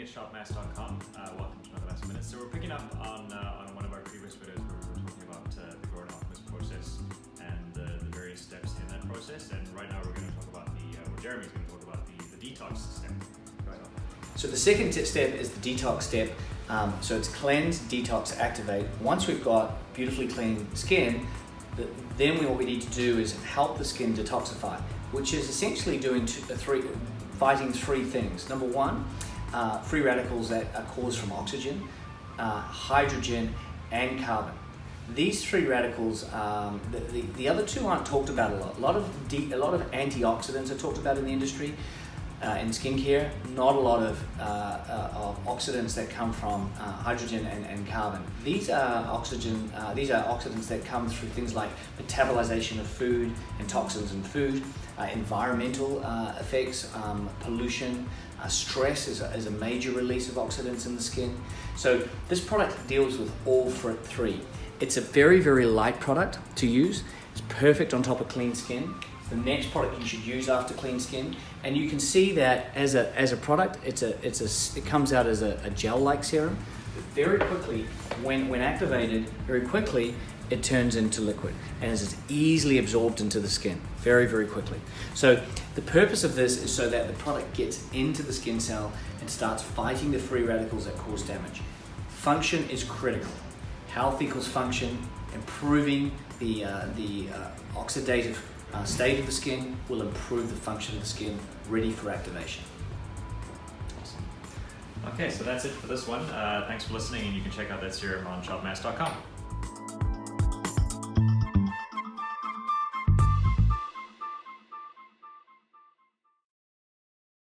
at shopmask.com. Welcome to another Last Minute. So we're picking up on one of our previous videos where we were talking about the Grow an Alchemist process and the various steps in that process. And right now we're going to talk about Jeremy's going to talk about the detox step. Right on. So the second step is the detox step. So it's cleanse, detox, activate. Once we've got beautifully clean skin, then what we need to do is help the skin detoxify, which is essentially fighting three things. Number one, free radicals that are caused from oxygen, hydrogen, and carbon. These free radicals, the other two aren't talked about a lot. A lot of antioxidants are talked about in the industry, in skincare. Not a lot of oxidants that come from hydrogen and carbon. These are oxidants that come through things like metabolization of food and toxins in food, environmental effects, pollution, stress is a major release of oxidants in the skin. So this product deals with all three. It's a very, very light product to use. It's perfect on top of clean skin. It's the next product you should use after clean skin. And you can see that as a product, it comes out as a gel-like serum. But very quickly, when activated, very quickly, it turns into liquid and is easily absorbed into the skin very, very quickly. So the purpose of this is so that the product gets into the skin cell and starts fighting the free radicals that cause damage. Function is critical. Health equals function. Improving the oxidative state of the skin will improve the function of the skin, ready for activation. Awesome. Okay, so that's it for this one. Thanks for listening, and you can check out that serum on shopmask.com.